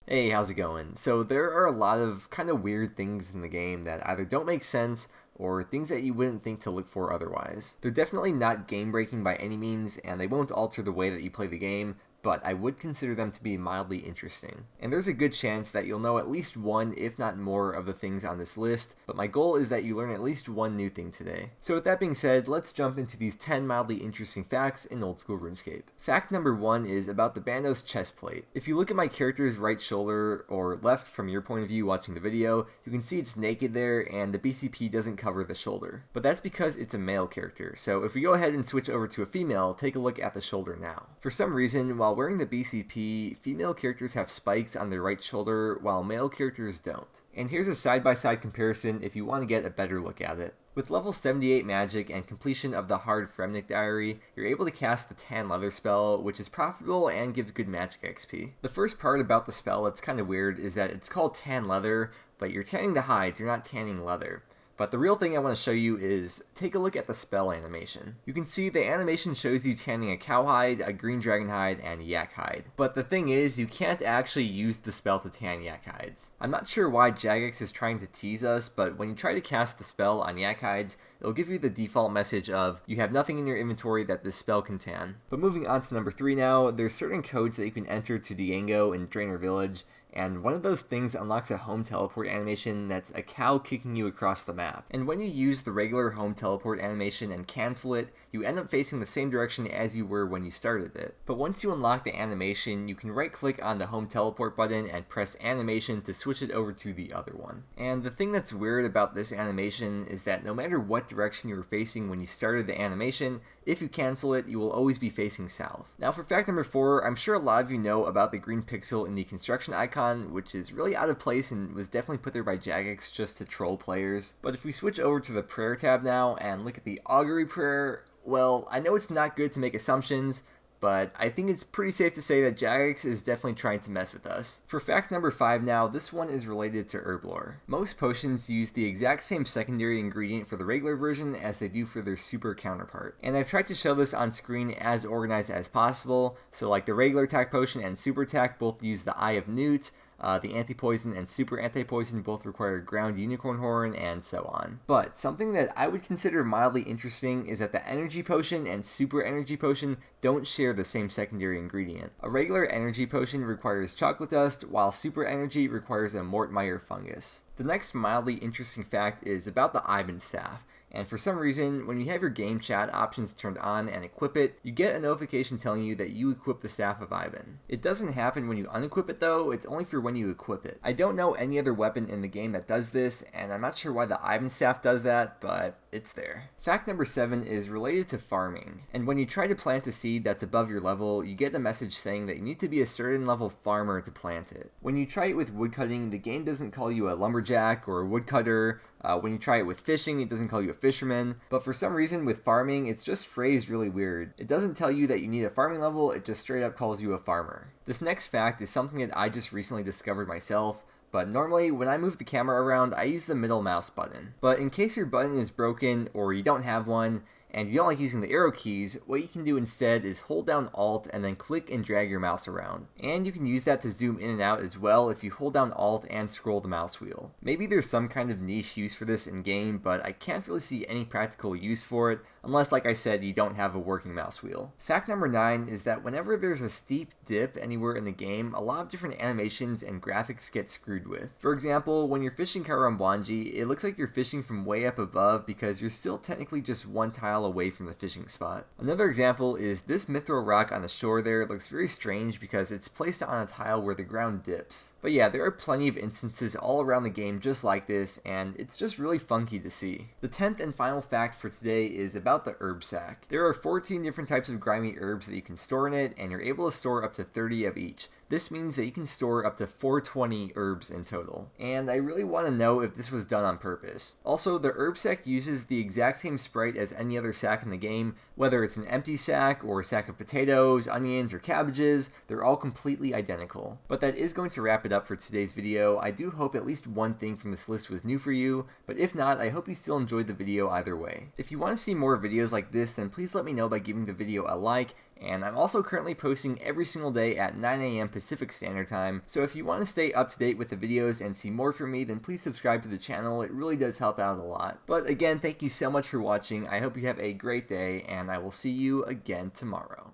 Hey, how's it going? So there are a lot of kind of weird things in the game that either don't make sense or things that you wouldn't think to look for otherwise. They're definitely not game breaking by any means, and they won't alter the way that you play the game, but I would consider them to be mildly interesting. And there's a good chance that you'll know at least one, if not more, of the things on this list, but my goal is that you learn at least one new thing today. So with that being said, let's jump into these 10 mildly interesting facts in Old School Runescape. Fact number 1 is about the Bandos Chestplate. If you look at my character's right shoulder, or left from your point of view watching the video, you can see it's naked there and the BCP doesn't cover the shoulder. But that's because it's a male character, so if we go ahead and switch over to a female, take a look at the shoulder now. For some reason, while wearing the BCP, female characters have spikes on their right shoulder while male characters don't. And here's a side-by-side comparison if you want to get a better look at it. With level 78 magic and completion of the Hard Fremnik Diary, you're able to cast the Tan Leather spell, which is profitable and gives good magic XP. The first part about the spell that's kind of weird is that it's called Tan Leather, but you're tanning the hides, you're not tanning leather. But the real thing I want to show you is, take a look at the spell animation. You can see the animation shows you tanning a cowhide, a green dragon hide, and yak hide. But the thing is, you can't actually use the spell to tan yak hides. I'm not sure why Jagex is trying to tease us, but when you try to cast the spell on yak hides, it'll give you the default message of, you have nothing in your inventory that this spell can tan. But moving on to number 3 now, there's certain codes that you can enter to Diango in Draenor Village, and one of those things unlocks a home teleport animation that's a cow kicking you across the map. And when you use the regular home teleport animation and cancel it, you end up facing the same direction as you were when you started it. But once you unlock the animation, you can right click on the home teleport button and press animation to switch it over to the other one. And the thing that's weird about this animation is that no matter what direction you were facing when you started the animation, if you cancel it, you will always be facing south. Now for fact number 4, I'm sure a lot of you know about the green pixel in the construction icon, which is really out of place and was definitely put there by Jagex just to troll players. But if we switch over to the prayer tab now and look at the augury prayer, well, I know it's not good to make assumptions, but I think it's pretty safe to say that Jagex is definitely trying to mess with us. For fact number 5 now, this one is related to herb lore. Most potions use the exact same secondary ingredient for the regular version as they do for their super counterpart. And I've tried to show this on screen as organized as possible, so like the regular attack potion and super attack both use the Eye of Newt, the anti-poison and super anti-poison both require ground unicorn horn, and so on. But something that I would consider mildly interesting is that the energy potion and super energy potion don't share the same secondary ingredient. A regular energy potion requires chocolate dust, while super energy requires a Mortmeyer fungus. The next mildly interesting fact is about the Ivan staff. And for some reason, when you have your game chat options turned on and equip it, you get a notification telling you that you equip the Staff of Ivan. It doesn't happen when you unequip it though, it's only for when you equip it. I don't know any other weapon in the game that does this, and I'm not sure why the Ivan staff does that, but it's there. Fact number 7 is related to farming. And when you try to plant a seed that's above your level, you get a message saying that you need to be a certain level farmer to plant it. When you try it with woodcutting, the game doesn't call you a lumberjack or a woodcutter. When you try it with fishing, it doesn't call you a fisherman. But for some reason with farming, it's just phrased really weird. It doesn't tell you that you need a farming level, it just straight up calls you a farmer. This next fact is something that I just recently discovered myself. But normally, when I move the camera around, I use the middle mouse button. But in case your button is broken or you don't have one, and you don't like using the arrow keys, what you can do instead is hold down Alt and then click and drag your mouse around. And you can use that to zoom in and out as well if you hold down Alt and scroll the mouse wheel. Maybe there's some kind of niche use for this in game, but I can't really see any practical use for it, unless like I said, you don't have a working mouse wheel. Fact number 9 is that whenever there's a steep dip anywhere in the game, a lot of different animations and graphics get screwed with. For example, when you're fishing Karambwanji, it looks like you're fishing from way up above because you're still technically just one tile away from the fishing spot. Another example is this mithril rock on the shore there looks very strange because it's placed on a tile where the ground dips. But yeah, there are plenty of instances all around the game just like this, and it's just really funky to see. The 10th and final fact for today is about the herb sack. There are 14 different types of grimy herbs that you can store in it, and you're able to store up to 30 of each. This means that you can store up to 420 herbs in total. And I really want to know if this was done on purpose. Also, the herb sack uses the exact same sprite as any other sack in the game, whether it's an empty sack or a sack of potatoes, onions, or cabbages, they're all completely identical. But that is going to wrap it up for today's video. I do hope at least one thing from this list was new for you, but if not, I hope you still enjoyed the video either way. If you want to see more videos like this, then please let me know by giving the video a like And I'm also currently posting every single day at 9 a.m. Pacific Standard Time, so if you want to stay up to date with the videos and see more from me, then please subscribe to the channel. It really does help out a lot. But again, thank you so much for watching. I hope you have a great day, and I will see you again tomorrow.